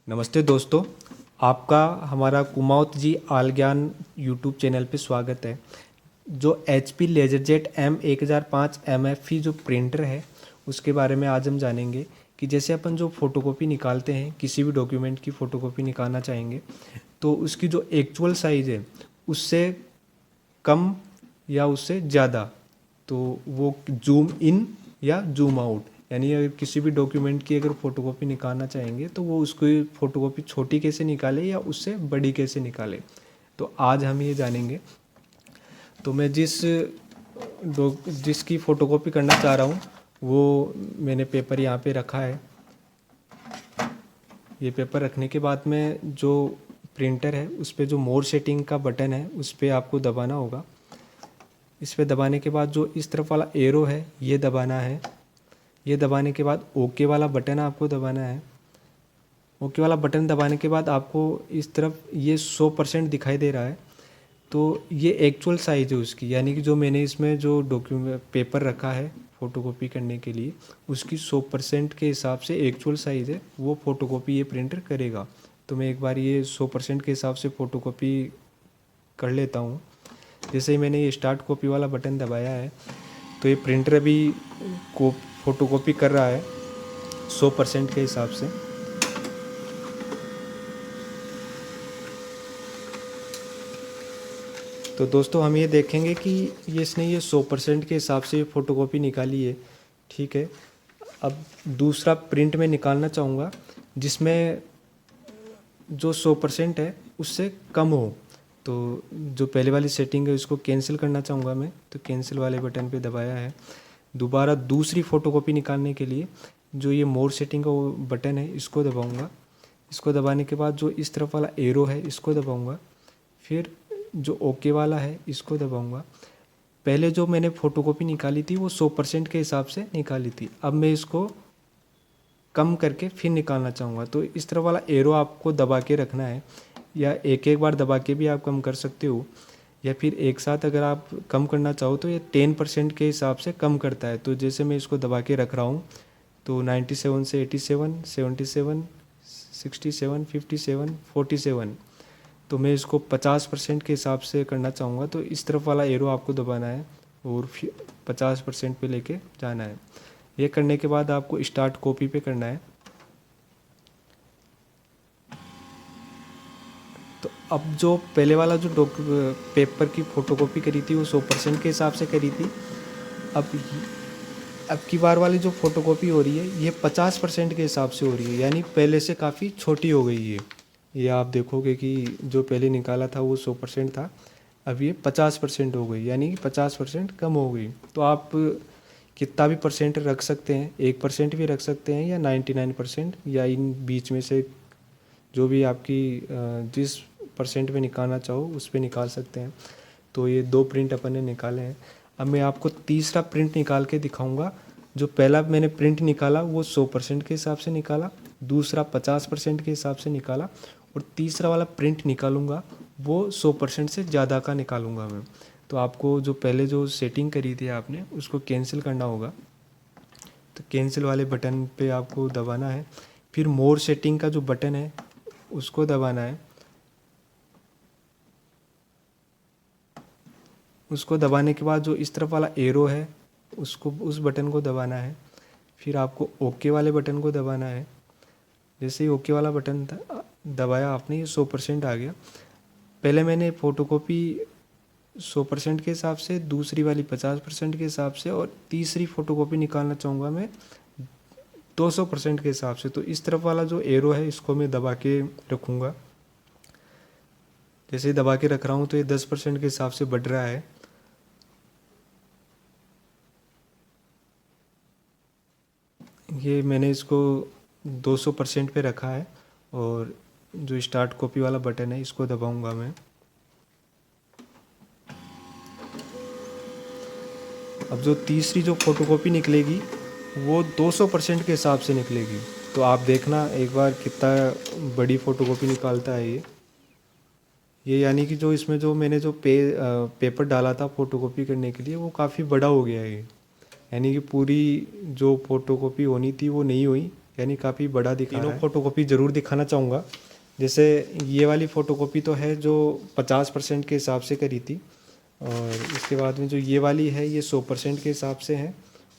नमस्ते दोस्तों, आपका हमारा कुमाऊत जी आल ज्ञान यूट्यूब चैनल पे स्वागत है। जो HP लेजरजेट M1005 MFE जो प्रिंटर है उसके बारे में आज हम जानेंगे कि जैसे अपन जो फ़ोटोकॉपी निकालते हैं, किसी भी डॉक्यूमेंट की फ़ोटोकॉपी निकालना चाहेंगे तो उसकी जो एक्चुअल साइज़ है उससे कम या उससे ज़्यादा, तो वो जूम इन या जूम आउट, यानी अगर किसी भी डॉक्यूमेंट की अगर फ़ोटोकॉपी निकालना चाहेंगे तो वो उसको फ़ोटोकॉपी छोटी कैसे निकाले या उससे बड़ी कैसे निकाले, तो आज हम ये जानेंगे। तो मैं जिसकी फ़ोटोकॉपी करना चाह रहा हूँ वो मैंने पेपर यहाँ पे रखा है। ये पेपर रखने के बाद में जो प्रिंटर है उस पर जो मोर सेटिंग का बटन है उस पर आपको दबाना होगा। इस पर दबाने के बाद जो इस तरफ वाला एरो है ये दबाना है। ये दबाने के बाद ओके वाला बटन आपको दबाना है। ओके वाला बटन दबाने के बाद आपको इस तरफ ये 100% दिखाई दे रहा है, तो ये एक्चुअल साइज़ है उसकी, यानी कि जो मैंने इसमें जो डॉक्यूमेंट पेपर रखा है फ़ोटोकॉपी करने के लिए उसकी 100% के हिसाब से एक्चुअल साइज़ है, वो फ़ोटोकॉपी ये प्रिंटर करेगा। तो मैं एक बार ये 100% के हिसाब से फ़ोटोकॉपी कर लेता हूँ। जैसे ही मैंने ये स्टार्ट कॉपी वाला बटन दबाया है तो ये प्रिंटर अभी को फ़ोटोकॉपी कर रहा है 100% के हिसाब से। तो दोस्तों हम ये देखेंगे कि इसने ये 100% के हिसाब से फ़ोटोकॉपी निकाली है, ठीक है। अब दूसरा प्रिंट में निकालना चाहूँगा जिसमें जो 100% है उससे कम हो, तो जो पहले वाली सेटिंग है उसको कैंसिल करना चाहूँगा मैं, तो कैंसिल वाले बटन पे दबाया है। दोबारा दूसरी फ़ोटोकॉपी निकालने के लिए जो ये मोर सेटिंग का वो बटन है इसको दबाऊँगा। इसको दबाने के बाद जो इस तरफ वाला एरो है इसको दबाऊँगा, फिर जो ओके वाला है इसको दबाऊँगा। पहले जो मैंने फ़ोटोकॉपी निकाली थी वो 100% के हिसाब से निकाली थी, अब मैं इसको कम करके फिर निकालना चाहूँगा। तो इस तरह वाला एरो आपको दबा के रखना है, या एक एक बार दबा के भी आप कम कर सकते हो, या फिर एक साथ अगर आप कम करना चाहो तो ये 10% के हिसाब से कम करता है। तो जैसे मैं इसको दबा के रख रहा हूँ तो 97 से 87, 77, 67, 57, 47, तो मैं इसको 50% के हिसाब से करना चाहूँगा। तो इस तरफ वाला एरो आपको दबाना है और फिर 50% पे लेके जाना है। ये करने के बाद आपको स्टार्ट कॉपी पे करना है। तो अब जो पहले वाला जो पेपर की फ़ोटोकॉपी करी थी वो 100% के हिसाब से करी थी। अब अब की बार वाली जो फ़ोटोकॉपी हो रही है ये 50% के हिसाब से हो रही है, यानी पहले से काफ़ी छोटी हो गई है। ये आप देखोगे कि जो पहले निकाला था वो 100% था, अब ये 50% हो गई, यानी कि 50% कम हो गई। तो आप कितना भी परसेंट रख सकते हैं, 1% भी रख सकते हैं या 99%, या इन बीच में से जो भी आपकी जिस परसेंट में निकालना चाहो उस पर निकाल सकते हैं। तो ये दो प्रिंट अपन ने निकाले हैं। अब मैं आपको तीसरा प्रिंट निकाल के दिखाऊंगा। जो पहला मैंने प्रिंट निकाला वो 100% के हिसाब से निकाला, दूसरा 50% के हिसाब से निकाला, और तीसरा वाला प्रिंट निकालूंगा वो 100% से ज़्यादा का निकालूंगा मैं। तो आपको जो पहले जो सेटिंग करी थी आपने उसको कैंसिल करना होगा। तो कैंसिल वाले बटन पे आपको दबाना है, फिर मोर सेटिंग का जो बटन है उसको दबाना है। उसको दबाने के बाद जो इस तरफ वाला एरो है उसको, उस बटन को दबाना है। फिर आपको ओके वाले बटन को दबाना है। जैसे ही ओके वाला बटन दबाया आपने, ये 100% आ गया। पहले मैंने फ़ोटोकॉपी 100% के हिसाब से, दूसरी वाली 50% के हिसाब से, और तीसरी फ़ोटोकॉपी निकालना चाहूँगा मैं 200% के हिसाब से। तो इस तरफ वाला जो एरो है इसको मैं दबा के रखूँगा। जैसे ही दबा के रख रहा हूँ तो ये 10% के हिसाब से बढ़ रहा है। ये मैंने इसको 200% पे रखा है, और जो स्टार्ट कॉपी वाला बटन है इसको दबाऊंगा मैं। अब जो तीसरी जो फ़ोटोकॉपी निकलेगी वो 200% के हिसाब से निकलेगी। तो आप देखना एक बार कितना बड़ी फ़ोटोकॉपी निकालता है ये यानी कि जो इसमें जो मैंने जो पेपर डाला था फ़ोटोकॉपी करने के लिए वो काफ़ी बड़ा हो गया है ये, यानी कि पूरी जो फ़ोटोकॉपी होनी थी वो नहीं हुई, यानी काफ़ी बड़ा दिखा रहा है। फ़ोटोकॉपी ज़रूर दिखाना चाहूँगा। जैसे ये वाली फ़ोटोकॉपी तो है जो 50% के हिसाब से करी थी, और इसके बाद में जो ये वाली है ये 100% के हिसाब से है,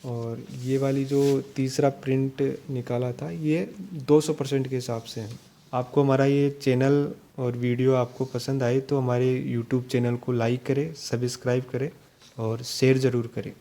और ये वाली जो तीसरा प्रिंट निकाला था ये 200% के हिसाब से है। आपको हमारा ये चैनल और वीडियो आपको पसंद आए तो हमारे यूट्यूब चैनल को लाइक करें, सब्सक्राइब करें और शेयर ज़रूर करें।